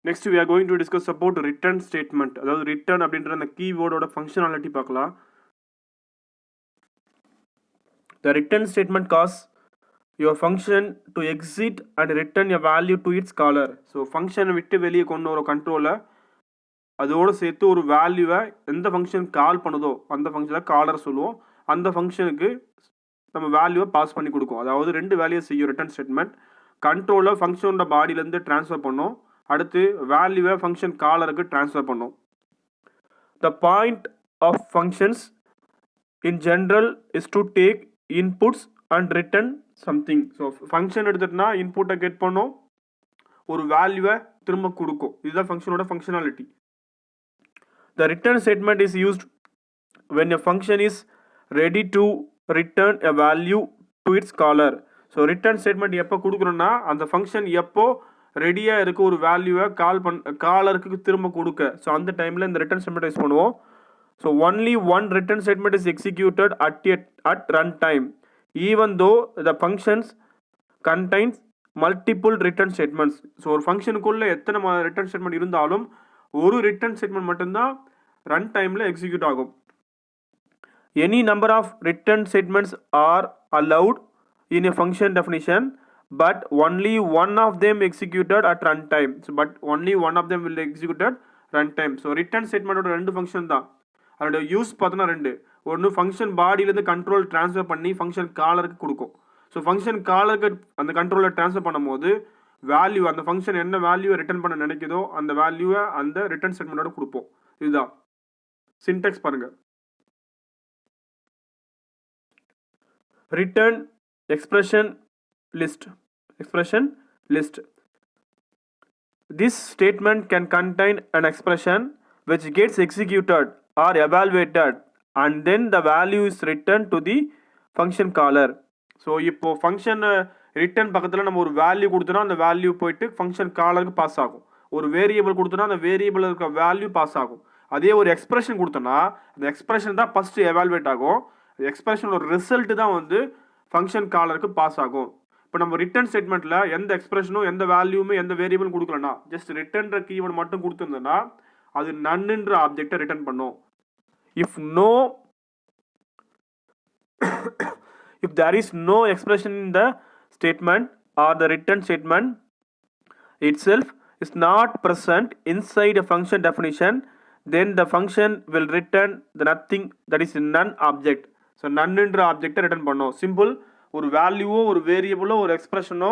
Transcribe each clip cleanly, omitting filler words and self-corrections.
Next we are going to discuss about return statement. அதாவது return அப்படின்ற அந்த keyword functionality பார்க்கலாம். The return statement calls your function to exit and return a value to its caller. So function விட்டு வெளியே கொண்டு வர கண்ட்ரோலை அதோட சேர்த்து ஒரு வேல்யூவை எந்த ஃபங்க்ஷன் கால் பண்ணுதோ அந்த ஃபங்க்ஷனை காலர் சொல்லுவோம். அந்த ஃபங்க்ஷனுக்கு நம்ம வேல்யூவை பாஸ் பண்ணி கொடுக்கும். அதாவது ரெண்டு வேல்யூவை செய்யும் ரிட்டர்ன் ஸ்டேட்மெண்ட். கண்ட்ரோலை ஃபங்க்ஷனோட பாடியிலேருந்து ட்ரான்ஸ்ஃபர் பண்ணோம். அடுத்து வேல்யூவை ஃபங்க்ஷன் காலருக்கு ட்ரான்ஸ்ஃபர் பண்ணோம். The point of functions in general is to take inputs and return something. So function எடுத்துட்டுனா இன்புட்டை கெட் பண்ணோம், ஒரு வேல்யூவை திரும்ப கொடுக்கும். இதுதான் ஃபங்க்ஷனோட functionality. The return statement is used when a function is ready to return a value to its caller. So return statement எப்போ கொடுக்குறோன்னா அந்த ஃபங்க்ஷன் எப்போ ரெடியாக இருக்க ஒரு வேல்யூவை காலருக்கு திரும்ப கொடுக்க. ஸோ அந்த டைமில் இந்த ரிட்டர்ன் ஸ்டேட்மெண்ட் யூஸ் பண்ணுவோம். So only one return statement is executed at run time even though the functions contains multiple return statements. So ஒரு ஃபங்க்ஷனுக்குள்ளே எத்தனை ரிட்டர்ன் ஸ்டேட்மெண்ட் இருந்தாலும் ஒரு ரிட்டர்ன் ஸ்டேட்மெண்ட் மட்டும்தான் ரன் டைமில் எக்ஸிக்யூட் ஆகும். Any number of return statements are allowed in a function definition but only one of them executed at runtime. So but only one of them will executed runtime. So return statement ஓட ரெண்டு function தான். அதோட use பார்த்தோன்னா ரெண்டு. ஒன்று function பாடியிலேருந்து control transfer பண்ணி function காலருக்கு கொடுக்கும். So function காலருக்கு அந்த கண்ட்ரோலில் ட்ரான்ஸ்ஃபர் பண்ணும்போது வேல்யூ அந்த ஃபங்க்ஷன் என்ன வேல்யூவை ரிட்டர்ன் பண்ண நினைக்குதோ அந்த வேல்யூவை அந்த ரிட்டர்ன் ஸ்டேட்மெண்ட்டோட கொடுப்போம். இதுதான் சின்டெக்ஸ் பாருங்க. Return expression list. This statement can contain an expression which gets executed or evaluated and then the value is returned to the function caller. So இப்போ ஃபங்க்ஷன் ரிட்டர்ன் பக்கத்தில் நம்ம ஒரு வேல்யூ கொடுத்தோன்னா அந்த வேல்யூ போயிட்டு ஃபங்க்ஷன் காலருக்கு பாஸ் ஆகும். ஒரு variable கொடுத்தோன்னா அந்த வேரியபிள் இருக்க வேல்யூ பாஸ் ஆகும். அதே ஒரு எக்ஸ்பிரஷன் கொடுத்தோன்னா அந்த எக்ஸ்பிரஷன் தான் ஃபஸ்ட்டு எவால்வேட் ஆகும். எக்ஸ்பிரஷனோட ரிசல்ட் தான் வந்து ஃபங்க்ஷன் காலருக்கு பாஸ் ஆகும். இப்போ நம்ம ரிட்டர்ன் ஸ்டேட்மெண்ட்டில் எந்த எக்ஸ்பிரஷனும் எந்த வேல்யூமே எந்த வேரியபிளும் கொடுக்கலன்னா ஜஸ்ட் ரிட்டர்ன்ற கீவேர்டு மட்டும் கொடுத்துருந்தோன்னா அது நன்னுன்ற ஆப்ஜெக்டை ரிட்டர்ன் பண்ணும். if there is no expression in the statement or the return statement itself is not present inside a function definition, then the function will return the nothing, that is none object. So நன்னுன்ற ஆப்ஜெக்டை return பண்ணோம். Simple. ஒரு வேல்யூவோ ஒரு வேரியபிளோ ஒரு எக்ஸ்பிரஷனோ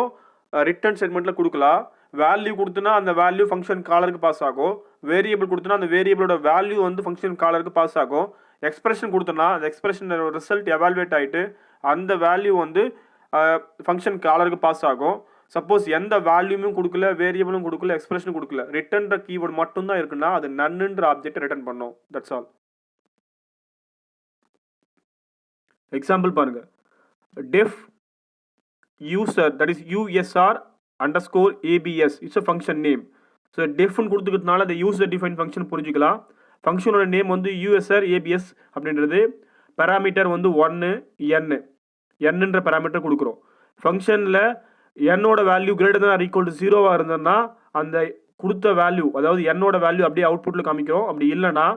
return ஸ்டேட்மெண்ட்டில் கொடுக்கலாம். Value கொடுத்தனா அந்த value function காலருக்கு pass ஆகும். வேரியபிள் கொடுத்தனா அந்த வேரியபிளோட வேல்யூ வந்து ஃபங்க்ஷன் காலருக்கு பாஸ் ஆகும். எக்ஸ்பிரஷன் கொடுத்தனா அந்த எக்ஸ்பிரஷன் ரிசல்ட் எவால்வேட் ஆகிட்டு அந்த வேல்யூ வந்து ஃபங்க்ஷன் காலருக்கு பாஸ் ஆகும். சப்போஸ் எந்த வேல்யூமும் கொடுக்கல, வேரியபிளும் கொடுக்கல, எக்ஸ்பிரஷனும் கொடுக்கல, ரிட்டர்ன்ற கீவேர்டு மட்டும்தான் இருக்குன்னா அது நன்னுன்ற ஆப்ஜெக்டை ரிட்டர்ன் பண்ணோம். That's all. எக்ஸாம்பிள் பாருங்க. def user, that is usr underscore abs, it's a function name. So டெஃப்னு கொடுத்துக்கிறதுனால அந்த யூசர் டிஃபைன் ஃபங்க்ஷன் புரிஞ்சுக்கலாம். ஃபங்க்ஷனோட நேம் வந்து யூஎஸ்ஆர் ஏபிஎஸ் அப்படின்றது. பேராமீட்டர் வந்து 1 என்னன்ற பேராமீட்டர் கொடுக்குறோம். ஃபங்க்ஷனில் என்னோட value greater than equal to 0 இருந்ததுன்னா அந்த கொடுத்த வேல்யூ, அதாவது என்னோட வேல்யூ அப்படியே அவுட்புட்டில் காமிக்கிறோம். அப்படி இல்லைன்னா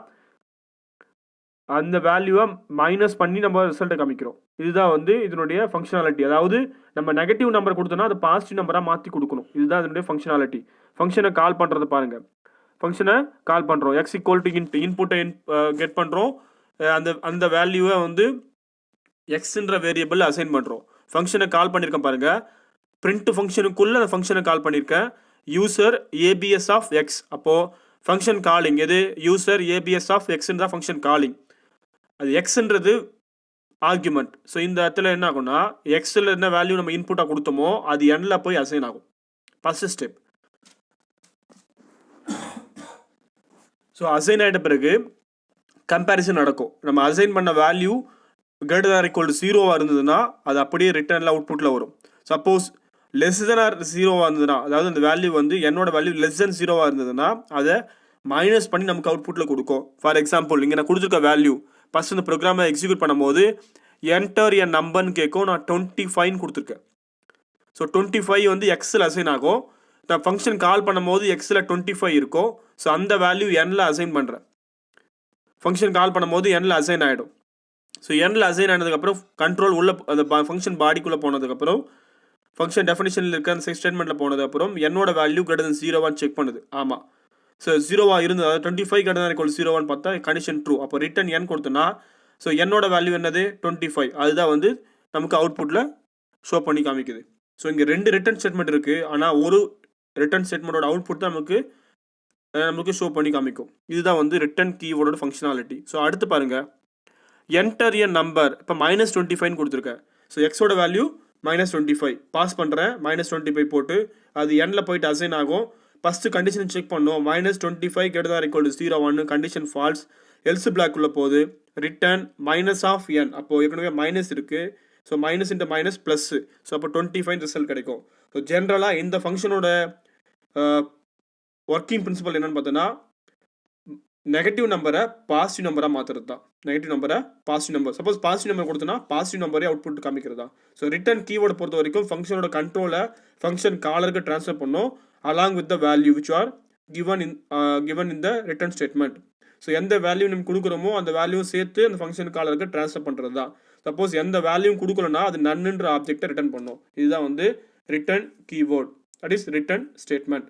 அந்த வேல்யூவை மைனஸ் பண்ணி நம்ம ரிசல்ட்டை காமிக்கிறோம். இதுதான் வந்து இதனுடைய ஃபங்க்ஷனாலிட்டி. அதாவது நம்ம நெகட்டிவ் நம்பர் கொடுத்தோன்னா அது பாசிட்டிவ் நம்பராக மாற்றி கொடுக்கணும். இதுதான் இதனுடைய ஃபங்க்ஷனாலிட்டி. ஃபங்க்ஷனை கால் பண்ணுறது பாருங்கள். ஃபங்க்ஷனை கால் பண்ணுறோம். எக்ஸ் ஈக்குவல் டு இன்புட்டை கெட் பண்ணுறோம். அந்த வேல்யூவை வந்து எக்ஸ்ன்ற வேரியபிள் அசைன் பண்ணுறோம். ஃபங்க்ஷனை கால் பண்ணியிருக்கேன் பாருங்கள். பிரிண்ட் ஃபங்க்ஷனுக்குள்ளே அந்த ஃபங்க்ஷனை கால் பண்ணியிருக்கேன். User ABS of X. அப்போது ஃபங்க்ஷன் காலிங் எது? யூசர் ஏபிஎஸ் ஆஃப் எக்ஸ்ன்னு தான் ஃபங்க்ஷன் காலிங். அது எக்ஸ்ன்றது ஆர்குமெண்ட். ஸோ இந்த இடத்துல என்ன ஆகும்னா எக்ஸில் என்ன வேல்யூ நம்ம இன்புட்டாக கொடுத்தோமோ அது எண்ணில் போய் அசைன் ஆகும். First step. ஸோ அசைன் ஆகிட்ட பிறகு கம்பேரிசன் நடக்கும். நம்ம அசைன் பண்ண value greater than equal to 0 இருந்ததுன்னா அது அப்படியே ரிட்டர்னில் அவுட்புட்டில் வரும். சப்போஸ் லெஸ் தென் ஆர் 0 இருந்ததுன்னா, அதாவது அந்த வேல்யூ வந்து என்னோட வேல்யூ லெஸ் தென் 0 இருந்ததுன்னா அதை மைனஸ் பண்ணி நமக்கு அவுட்புட்டில் கொடுக்கும். ஃபார் எக்ஸாம்பிள் இங்கே நான் கொடுத்துருக்க வேல்யூ ஃபஸ்ட் இந்த ப்ரோக்ராமை எக்ஸிக்யூட் பண்ணும்போது என்டர் என் நம்பர்னு கேட்கும். நான் 25 கொடுத்துருக்கேன். ஸோ 25 வந்து எக்ஸில் அசைன் ஆகும். நான் ஃபங்க்ஷன் கால் பண்ணும்போது எக்ஸில் 25 இருக்கும். ஸோ அந்த வேல்யூ எனில் அசைன் பண்ணுறேன். ஃபங்க்ஷன் கால் பண்ணும்போது எனில் அசைன் ஆகிடும். ஸோ எனில் அசைன் ஆனதுக்கப்புறம் கண்ட்ரோல் உள்ள அந்த ஃபங்க்ஷன் பாடிக்குள்ளே போனதுக்கப்புறம் ஃபங்க்ஷன் டெஃபினிஷனில் இருக்க அந்த ஸ்டேட்மெண்ட்டில் போனதுக்கப்புறம் என்னோட வேல்யூ கிரேட்டர் தென் 0 செக் பண்ணுது. ஆமாம், ஸோ 0 இருந்தது, அதாவது 25 கிரேட்டர் தென் ஈக்குவல் 0 பார்த்தா கண்டிஷன் ட்ரூ. அப்போ ரிட்டன் என் கொடுத்தோன்னா ஸோ என்னோட வேல்யூ என்னது 25, அதுதான் வந்து நமக்கு அவுட்புட்டில் ஷோ பண்ணி காமிக்குது. ஸோ இங்கே 2 ரிட்டன் ஸ்டேட்மெண்ட் இருக்குது, ஆனால் ஒரு ரிட்டன் ஸ்டேட்மெண்ட்டோட அவுட்புட் தான் நமக்கு ஷோ பண்ணி காமிக்கும். இதுதான் வந்து ரிட்டன் கீவேர்டோட ஃபங்க்ஷனாலிட்டி. ஸோ அடுத்து பாருங்கள், என்டர் எ நம்பர். இப்போ -25 கொடுத்துருக்கேன். ஸோ எக்ஸோட வேல்யூ -25 பாஸ் பண்ணுறேன். -25 போட்டு அது எண்ணில் போயிட்டு அசைன் ஆகும். ஃபஸ்ட்டு கண்டிஷன் செக் பண்ணோம். -25 greater than equal to 0 condition false. Else பிளாக்குள்ளே போகுது. Return -n. அப்போது ஏற்கனவே மைனஸ் இருக்குது. So minus into minus plus. So அப்போ 25 ரிசல்ட் கிடைக்கும். ஸோ ஜென்ரலாக இந்த ஃபங்க்ஷனோட ஒர்க்கிங் பிரின்சிபல் என்னென்னு பார்த்தோன்னா, நெகட்டிவ் நம்பரை பாசிட்டிவ் நம்பராக மாற்றுறது தான். நெகட்டிவ் நம்பரை positive number, suppose positive number கொடுத்தோன்னா பாசிட்டிவ் நம்பரே அவுட்புட் காமிக்கிறது தான். ஸோ ரிட்டன் கீவேர்டை பொறுத்த வரைக்கும் ஃபங்க்ஷனோட கண்ட்ரோலை ஃபங்க்ஷன் காலருக்கு ட்ரான்ஸ்ஃபர் பண்ணோம் along with the value which are given in the return statement. So எந்த வேல்யூ நம்ம கொடுக்குறோமோ அந்த வேல்யூவும் சேர்த்து அந்த ஃபங்க்ஷன் காலருக்கு ட்ரான்ஸ்ஃபர் பண்ணுறது தான். சப்போஸ் எந்த வேல்யூவும் கொடுக்கலன்னா அது நன்னுன்ற ஆப்ஜெக்டை ரிட்டர்ன் பண்ணோம். இதுதான் வந்து return keyword, that is return statement.